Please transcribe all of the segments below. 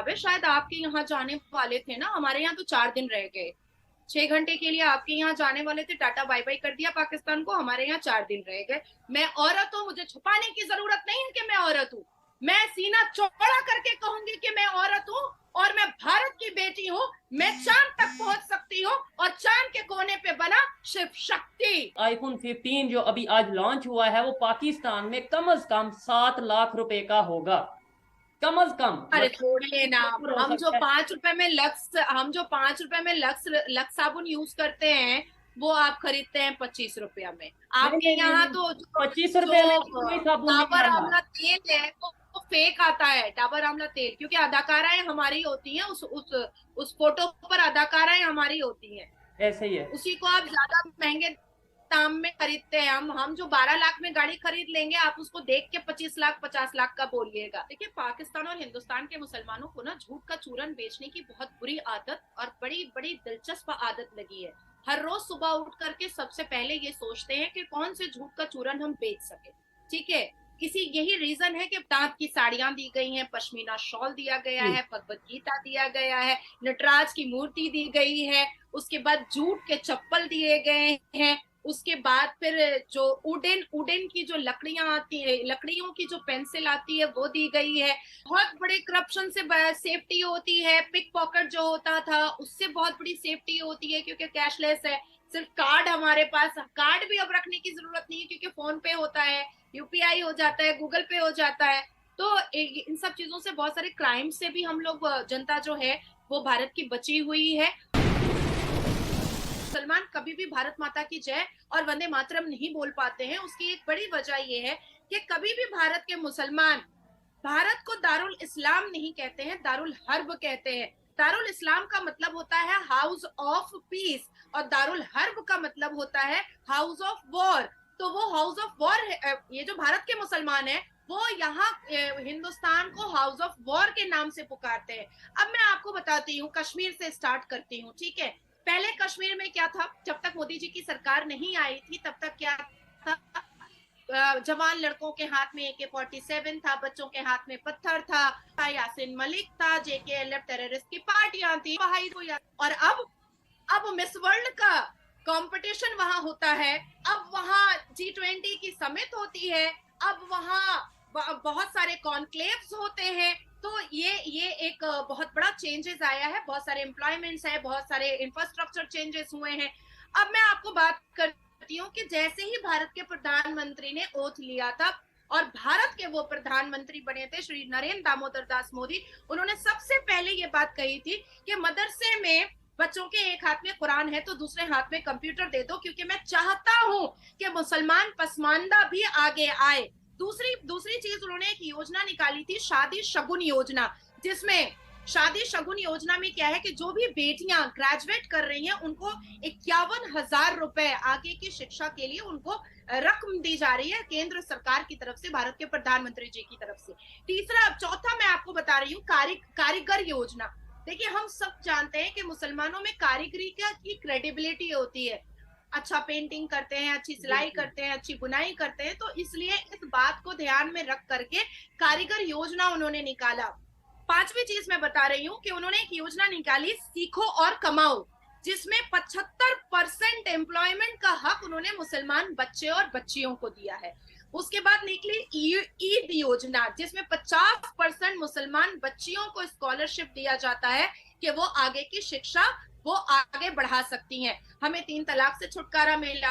हिसाब है शायद आपके यहाँ जाने वाले थे ना, हमारे यहाँ तो 4 दिन रह गए। 6 घंटे के लिए आपके यहाँ जाने वाले थे, टाटा बाय बाय कर दिया पाकिस्तान को, हमारे यहाँ 4 दिन रह गए। मैं औरत हूँ, मुझे छुपाने की जरूरत नहीं है कि मैं औरत हूँ। मैं सीना चौड़ा करके कहूंगी कि मैं औरत हूँ और मैं भारत की बेटी हूँ। मैं चांद तक पहुंच सकती हूँ और चांद के कोने पे बना शिव शक्ति। आईफोन 15 जो अभी आज लॉन्च हुआ है वो पाकिस्तान में कम से कम 7 लाख रुपए का होगा। कम से कम अरे मतलब छोड़िए ना, ऊपर हो सकता है। हम जो 5 रुपए में लक्स साबुन यूज करते हैं, वो आप खरीदते हैं 25 रुपया में। नहीं आपके नहीं नहीं यहाँ नहीं, तो जो 25 रुपए में जो तो कोई साबुन नहीं डाबर आया। आंवला तेल है वो फेक आता है, डाबर आंवला तेल, क्योंकि अदाकाराएं हमारी होती हैं, उस फोटो पर अदाकाराएं हमारी होती हैं। ऐसे ही है। उसी को आप ज्यादा महंगे दाम में खरीदते हैं। हम जो 12 लाख में गाड़ी खरीद लेंगे, आप उसको देख के 25 लाख 50 लाख का बोलिएगा। देखिए, पाकिस्तान और हिंदुस्तान के मुसलमानों को ना झूठ का चूरन बेचने की बहुत बुरी आदत और बड़ी बड़ी दिलचस्प आदत लगी है। हर रोज सुबह उठ करके सबसे पहले ये सोचते हैं कि कौन से झूठ का चूरन हम बेच सके। ठीक है, इसी यही रीजन है कि तांत की साड़ियां दी गई हैं, पश्मीना शॉल दिया गया जी। है, भगवत गीता दिया गया है, नटराज की मूर्ति दी गई है, उसके बाद जूट के चप्पल दिए गए हैं, उसके बाद फिर जो उडेन उडेन की जो लकड़ियां आती है, लकड़ियों की जो पेंसिल आती है, वो दी गई है। बहुत बड़े करप्शन से सेफ्टी होती है। पिक पॉकेट जो होता था उससे बहुत बड़ी सेफ्टी होती है, क्योंकि कैशलेस है। सिर्फ कार्ड हमारे पास, कार्ड भी अब रखने की जरूरत नहीं है क्योंकि फोन पे होता है, यूपीआई हो जाता है, गूगल पे हो जाता है। तो इन सब चीजों से, बहुत सारे क्राइम से भी हम लोग, जनता जो है वो भारत की बची हुई है। सलमान कभी भी भारत माता की जय और वंदे मातरम नहीं बोल पाते हैं। उसकी एक बड़ी वजह यह है कि कभी भी भारत के मुसलमान भारत को दारुल इस्लाम नहीं कहते हैं, दारुल हर्ब कहते हैं। दारुल इस्लाम का मतलब होता है हाउस ऑफ पीस और दारुल हर्ब का मतलब होता है हाउस ऑफ वॉर। तो वो हाउस ऑफ वॉर, ये जो भारत के मुसलमान हैं वो यहाँ हिंदुस्तान को हाउस ऑफ वॉर के नाम से पुकारते हैं। अब मैं आपको बताती हूँ, कश्मीर से स्टार्ट करती हूँ। ठीक है, पहले कश्मीर में क्या था, जब तक मोदी जी की सरकार नहीं आई थी तब तक क्या था, जवान लड़कों के हाथ में AK-47 था, बच्चों के हाथ में पत्थर था, यासिन मलिक था, JKLF टेररिस्ट की पार्टियां थी। और अब मिस वर्ल्ड का कंपटीशन वहां होता है। अब वहां G20 की समिट होती है। अब वहां बहुत सारे कॉन्क्लेव्स होते हैं। तो ये एक बहुत बड़ा चेंजेस आया है, बहुत सारे एम्प्लॉयमेंट्स है, बहुत सारे इंफ्रास्ट्रक्चर चेंजेस हुए हैं। अब मैं आपको बात करती हूँ कि जैसे ही भारत के प्रधानमंत्री ने ओथ लिया था और भारत के वो प्रधानमंत्री बने थे श्री नरेंद्र दामोदर दास मोदी, उन्होंने सबसे पहले ये बात कही थी कि मदरसे में बच्चों के एक हाथ में कुरान है तो दूसरे हाथ में कंप्यूटर दे दो, क्योंकि मैं चाहता हूं कि मुसलमान पसमानदा भी आगे आए। दूसरी दूसरी चीज, उन्होंने एक योजना निकाली थी, शादी शगुन योजना, जिसमें शादी शगुन योजना में क्या है कि जो भी बेटियां ग्रेजुएट कर रही हैं उनको 51,000 रुपए आगे की शिक्षा के लिए उनको रकम दी जा रही है केंद्र सरकार की तरफ से, भारत के प्रधानमंत्री जी की तरफ से। चौथा मैं आपको बता रही हूँ, कारीगर योजना। देखिए, हम सब जानते हैं कि मुसलमानों में कारीगरी की क्रेडिबिलिटी होती है। अच्छा पेंटिंग करते हैं, अच्छी सिलाई बिल्कुल। करते हैं, अच्छी बुनाई करते हैं, तो इसलिए इस बात को ध्यान में रख करके कारीगर योजना उन्होंने निकाला। पांचवी चीज मैं बता रही हूँ कि उन्होंने एक योजना निकाली, सीखो और कमाओ, जिसमें 75% एम्प्लॉयमेंट का हक उन्होंने मुसलमान बच्चे और बच्चियों को दिया है। उसके बाद निकली ईद योजना, जिसमें 50% मुसलमान बच्चियों को स्कॉलरशिप दिया जाता है कि वो आगे की शिक्षा वो आगे बढ़ा सकती हैं। हमें 3 तलाक से छुटकारा मिला।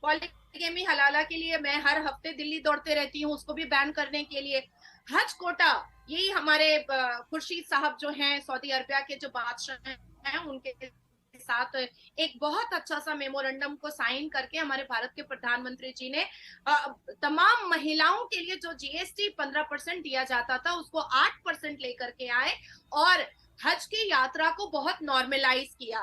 पॉलीगेमी हलाला के लिए मैं हर हफ्ते दिल्ली दौड़ते रहती हूँ, उसको भी बैन करने के लिए। हज कोटा, यही हमारे खुर्शीद साहब जो हैं सऊदी अरबिया के जो बादशाह हैं, उनके साथ एक बहुत अच्छा सा मेमोरेंडम को साइन करके हमारे भारत के प्रधानमंत्री जी ने तमाम महिलाओं के लिए जो GST 15% दिया जाता था उसको 8% लेकर के आए और हज की यात्रा को बहुत नॉर्मलाइज किया।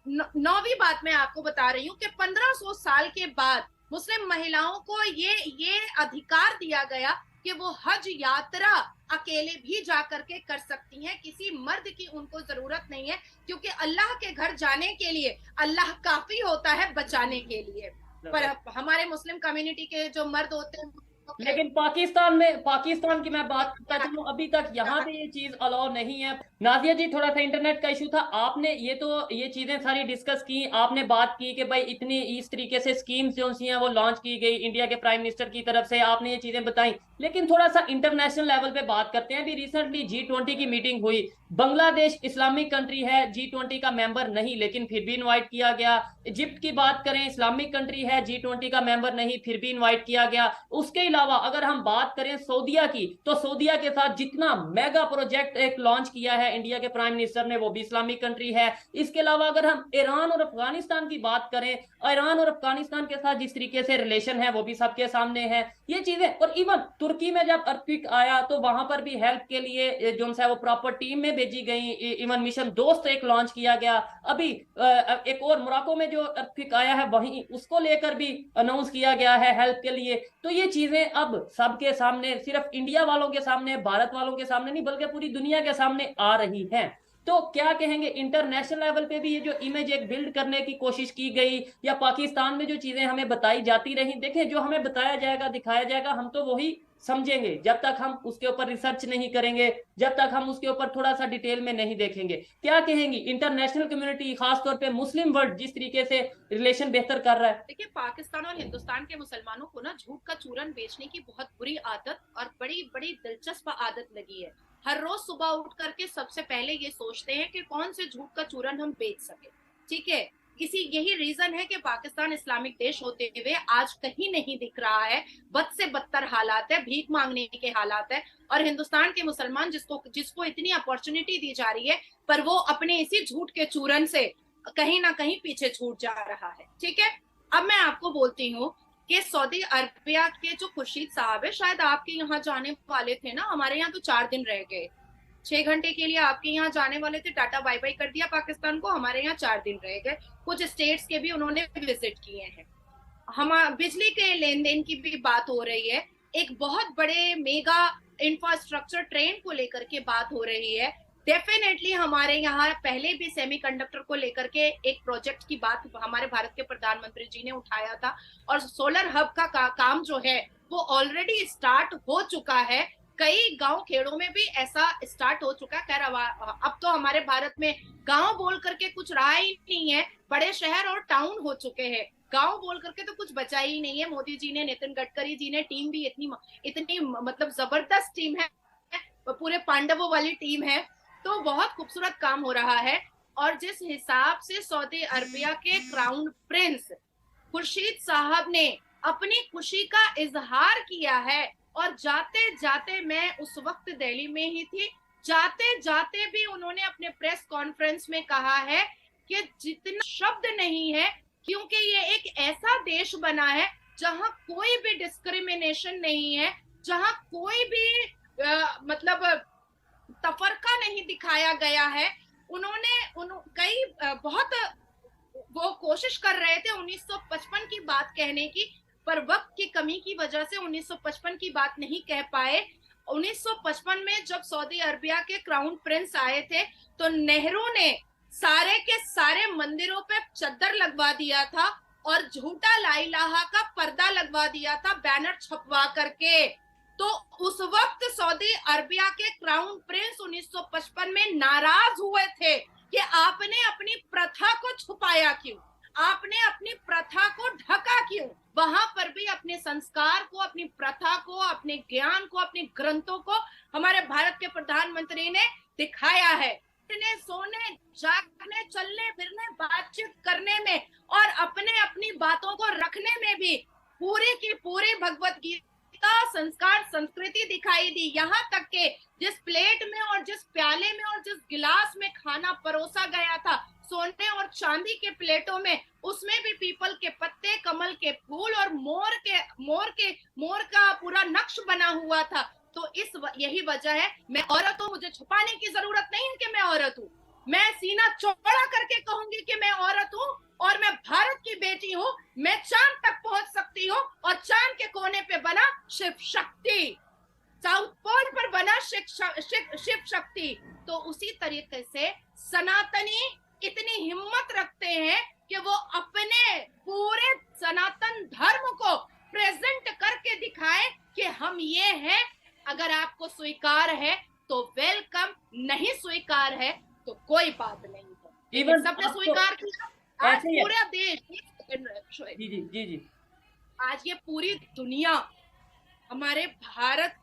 नौवीं बात मैं आपको बता रही हूँ कि 1500 साल के बाद मुस्लिम महिलाओं को ये अधिकार दिया गया कि वो हज यात्रा अकेले भी जा करके कर सकती हैं, किसी मर्द की उनको जरूरत नहीं है, क्योंकि अल्लाह के घर जाने के लिए अल्लाह काफी होता है बचाने के लिए। पर हमारे मुस्लिम कम्युनिटी के जो मर्द होते हैं लेकिन पाकिस्तान की मैं बात करता चलूं, अभी तक यहाँ पे ये चीज अलाउ नहीं है। नाजिया जी, थोड़ा सा इंटरनेट का इशू था। आपने ये चीजें सारी डिस्कस की, आपने बात की कि भाई इतनी इस तरीके से स्कीम्स जो सी हैं वो लॉन्च की गई इंडिया के प्राइम मिनिस्टर की तरफ से, आपने ये चीजें बताई। लेकिन थोड़ा सा इंटरनेशनल लेवल पे बात करते हैं। अभी रिसेंटली G20 की मीटिंग हुई। बांग्लादेश इस्लामिक कंट्री है, G20 का मेंबर नहीं, लेकिन फिर भी इनवाइट किया गया। इजिप्ट की बात करें, इस्लामिक कंट्री है, G20 का मेंबर नहीं, फिर भी इनवाइट किया गया। उसके अलावा अगर हम बात करें सऊदीया की, तो सऊदीया के साथ जितना मेगा प्रोजेक्ट एक लॉन्च किया है इंडिया के प्राइम मिनिस्टर ने, वो भी इस्लामिक कंट्री है। इसके अलावा अगर हम ईरान और अफगानिस्तान की बात करें, ईरान और अफगानिस्तान के साथ जिस तरीके से रिलेशन है वो भी सबके सामने है। ये चीजें, और इवन तुर्की में जब अर्थक्वेक आया तो वहां पर भी हेल्प के लिए जो है वो प्रॉपर टीम में भेजी गई। इवन मिशन दोस्त एक लॉन्च किया गया। अभी एक और मोरक्को में जो अर्थक्वेक आया है वहीं उसको लेकर भी अनाउंस किया गया है हेल्प के लिए। तो ये चीजें अब सबके सामने, सिर्फ इंडिया वालों के सामने, भारत वालों के सामने नहीं, बल्कि पूरी दुनिया के सामने आ रही है। तो क्या कहेंगे, इंटरनेशनल लेवल पे भी ये जो इमेज एक बिल्ड करने की कोशिश की गई, या पाकिस्तान में जो चीजें हमें बताई जाती रही, देखें जो हमें बताया जाएगा, दिखाया जाएगा, हम तो वही समझेंगे जब तक हम उसके ऊपर रिसर्च नहीं करेंगे, जब तक हम उसके ऊपर थोड़ा सा डिटेल में नहीं देखेंगे। क्या कहेंगी, इंटरनेशनल कम्युनिटी, खासतौर पे मुस्लिम वर्ल्ड जिस तरीके से रिलेशन बेहतर कर रहा है? देखिए, पाकिस्तान और हिंदुस्तान के मुसलमानों को ना झूठ का चूरन बेचने की बहुत बुरी आदत और बड़ी बड़ी दिलचस्प आदत लगी है। हर रोज सुबह उठ करके सबसे पहले ये सोचते हैं कि कौन से झूठ का चूरन हम बेच सके। ठीक है, यही रीजन है कि पाकिस्तान इस्लामिक देश होते हुए आज कहीं नहीं दिख रहा है। बद से बदतर हालात है, भीख मांगने के हालात है। और हिंदुस्तान के मुसलमान जिसको इतनी अपॉर्चुनिटी दी जा रही है, पर वो अपने इसी झूठ के चूरन से कहीं ना कहीं पीछे छूट जा रहा है। ठीक है, अब मैं आपको बोलती हूँ कि सऊदी अरबिया के जो खुर्शीद साहब है, शायद आपके यहाँ जाने वाले थे ना, हमारे यहाँ तो 4 दिन रह गए। 6 घंटे के लिए आपके यहाँ जाने वाले थे, टाटा बाय बाय कर दिया पाकिस्तान को, हमारे यहाँ 4 दिन रह गए। कुछ स्टेट्स के भी उन्होंने विजिट किए हैं। हम बिजली के लेन देन की भी बात हो रही है, एक बहुत बड़े मेगा इंफ्रास्ट्रक्चर ट्रेन को लेकर के बात हो रही है। डेफिनेटली हमारे यहाँ पहले भी सेमीकंडक्टर को लेकर के एक प्रोजेक्ट की बात हमारे भारत के प्रधानमंत्री जी ने उठाया था, और सोलर हब का काम जो है वो ऑलरेडी स्टार्ट हो चुका है। कई गांव खेड़ों में भी ऐसा स्टार्ट हो चुका है। खैर अब तो हमारे भारत में गांव बोल करके कुछ रहा ही नहीं है, बड़े शहर और टाउन हो चुके हैं। गांव बोल करके तो कुछ बचा ही नहीं है। मोदी जी ने, नितिन गडकरी जी ने, टीम भी इतनी मतलब जबरदस्त टीम है, पूरे पांडवों वाली टीम है। तो बहुत खूबसूरत काम हो रहा है। और जिस हिसाब से सऊदी अरबिया के क्राउन प्रिंस खुर्शीद साहब ने अपनी खुशी का इजहार किया है, और जाते जाते, मैं उस वक्त दिल्ली में ही थी, जाते जाते भी उन्होंने अपने प्रेस कॉन्फ्रेंस में कहा है कि जितना शब्द नहीं है, क्योंकि ये एक ऐसा देश बना है जहां कोई भी डिस्क्रिमिनेशन नहीं है, जहां कोई भी मतलब तफरका नहीं दिखाया गया है। कई बहुत वो कोशिश कर रहे थे 1955 की बात कहने की, पर वक्त की कमी की वजह से 1955 की बात नहीं कह पाए। 1955 में जब सऊदी अरबिया के क्राउन प्रिंस आए थे, तो नेहरू ने सारे के सारे मंदिरों पे चद्दर लगवा दिया था और झूठा ला इलाहा का पर्दा लगवा दिया था, बैनर छपवा करके। तो उस वक्त सऊदी अरबिया के क्राउन प्रिंस 1955 में नाराज हुए थे कि आपने अपनी प्रथा को छुपाया क्यों, आपने अपनी प्रथा को ढका क्यों। वहां पर भी अपने संस्कार को, अपनी प्रथा को, अपने ज्ञान को, अपने ग्रंथों को हमारे भारत के प्रधानमंत्री ने दिखाया है। सोने, जागने, चलने फिरने, बातचीत करने में और अपने अपनी बातों को रखने में भी पूरी की पूरी भगवत गीता, संस्कार, संस्कृति दिखाई दी। यहाँ तक के जिस प्लेट में और जिस प्याले में और जिस गिलास में खाना परोसा गया था, सोने और चांदी के प्लेटों में, उसमें भी पीपल के पत्ते, कमल के फूल और मोर का पूरा नक्श बना हुआ था। तो यही वजह है। मैं औरत हूँ, मुझे छुपाने की जरूरत नहीं है कि मैं औरत हूँ। मैं सीना चौड़ा करके कहूंगी कि मैं औरत हूँ और मैं भारत की बेटी हूँ। मैं चांद तक पहुंच सकती हूँ, और चांद के कोने पे बना शिव शक्ति, साउथ पोल पर बना शिव शक्ति। तो उसी तरीके से सनातनी इतनी हिम्मत रखते हैं कि वो अपने पूरे सनातन धर्म को प्रेजेंट करके दिखाए कि हम ये हैं, अगर आपको स्वीकार है तो वेलकम, नहीं स्वीकार है तो कोई बात नहीं है। लेकिन इवन सबने अब तो स्वीकार किया। आज ऐसे ही है। पूरा देश, एक सेकंड शोएब, जी जी जी जी आज ये पूरी दुनिया हमारे भारत